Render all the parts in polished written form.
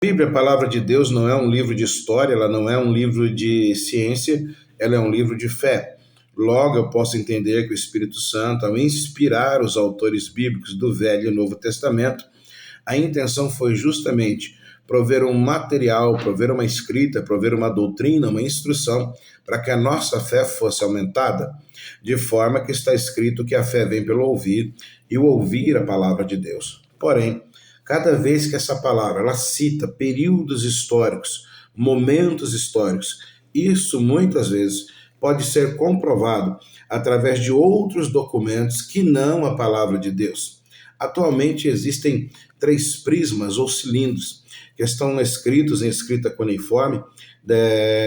A Bíblia, a palavra de Deus, não é um livro de história, ela não é um livro de ciência, ela é um livro de fé. Logo, eu posso entender que o Espírito Santo, ao inspirar os autores bíblicos do Velho e Novo Testamento, a intenção foi justamente prover um material, prover uma escrita, prover uma doutrina, uma instrução, para que a nossa fé fosse aumentada, de forma que está escrito que a fé vem pelo ouvir, e o ouvir a palavra de Deus. Porém, cada vez que essa palavra ela cita períodos históricos, momentos históricos, isso muitas vezes pode ser comprovado através de outros documentos que não a palavra de Deus. Atualmente existem 3 prismas ou cilindros que estão escritos em escrita cuneiforme,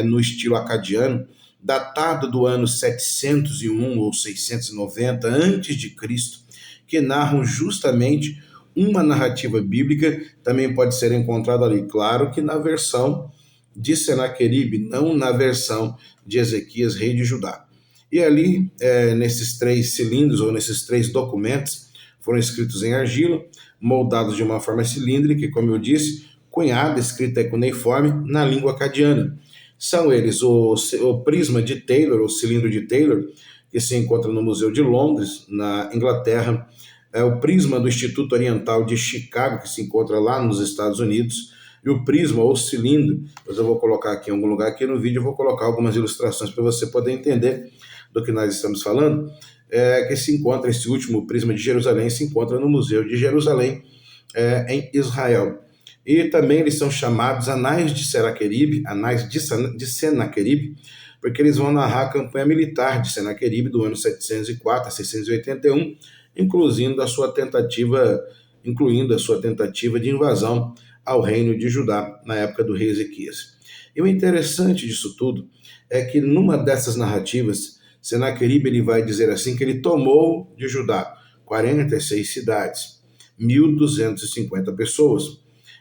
no estilo acadiano, datado do ano 701 ou 690 antes de Cristo, que narram justamente uma narrativa bíblica. Também pode ser encontrada ali, claro que na versão de Senaqueribe, não na versão de Ezequias, rei de Judá. E ali, nesses 3 cilindros, ou nesses 3 documentos, foram escritos em argila, moldados de uma forma cilíndrica, e, como eu disse, cunhada, escrita cuneiforme, na língua acadiana. São eles o prisma de Taylor, o cilindro de Taylor, que se encontra no Museu de Londres, na Inglaterra, o prisma do Instituto Oriental de Chicago, que se encontra lá nos Estados Unidos, e o prisma ou cilindro, depois eu vou colocar aqui em algum lugar aqui no vídeo, eu vou colocar algumas ilustrações para você poder entender do que nós estamos falando, que se encontra, esse último prisma de Jerusalém, se encontra no Museu de Jerusalém, em Israel. E também eles são chamados Anais de Senaqueribe, Anais de Senaqueribe, porque eles vão narrar a campanha militar de Senaqueribe do ano 704 a 681, incluindo a sua tentativa de invasão ao reino de Judá na época do rei Ezequias. E o interessante disso tudo é que numa dessas narrativas, Senaqueribe ele vai dizer assim que ele tomou de Judá 46 cidades, 1.250 pessoas,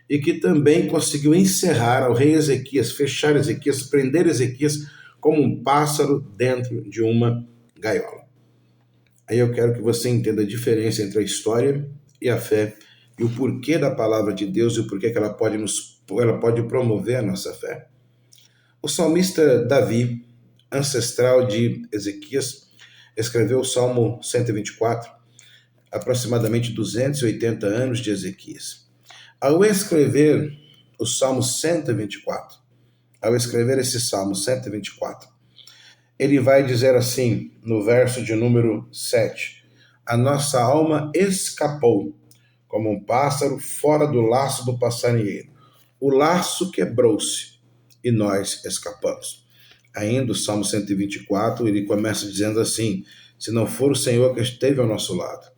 e que também conseguiu encerrar ao rei Ezequias, fechar Ezequias, prender Ezequias como um pássaro dentro de uma gaiola. Aí eu quero que você entenda a diferença entre a história e a fé, e o porquê da palavra de Deus e o porquê que ela pode promover a nossa fé. O salmista Davi, ancestral de Ezequias, escreveu o Salmo 124, aproximadamente 280 anos de Ezequias. Ao escrever o Salmo 124, ao escrever esse Salmo 124, ele vai dizer assim, no verso de número 7, a nossa alma escapou, como um pássaro fora do laço do passarinheiro. O laço quebrou-se e nós escapamos. Ainda o Salmo 124, ele começa dizendo assim, se não for o Senhor que esteve ao nosso lado,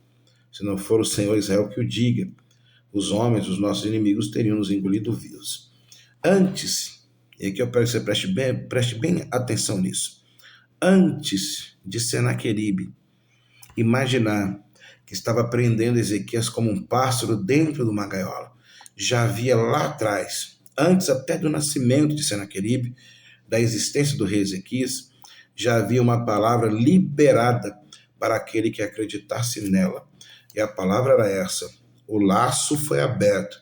se não for o Senhor Israel que o diga, os homens, os nossos inimigos, teriam nos engolido vivos. Antes, e aqui eu quero que você preste bem atenção nisso, antes de Senaqueribe imaginar que estava prendendo Ezequias como um pássaro dentro de uma gaiola, já havia lá atrás, antes até do nascimento de Senaqueribe, da existência do rei Ezequias, já havia uma palavra liberada para aquele que acreditasse nela. E a palavra era essa: o laço foi aberto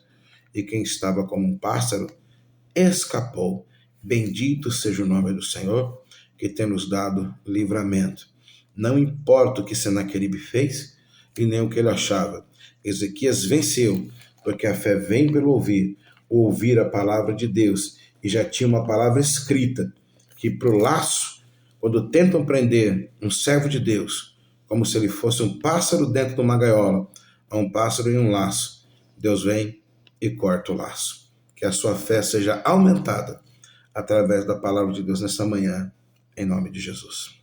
e quem estava como um pássaro escapou. Bendito seja o nome do Senhor, que tem nos dado livramento. Não importa o que Senaqueribe fez e nem o que ele achava. Ezequias venceu, porque a fé vem pelo ouvir a palavra de Deus. E já tinha uma palavra escrita, que para o laço, quando tentam prender um servo de Deus, como se ele fosse um pássaro dentro de uma gaiola, a um pássaro em um laço, Deus vem e corta o laço. Que a sua fé seja aumentada através da palavra de Deus nessa manhã, em nome de Jesus.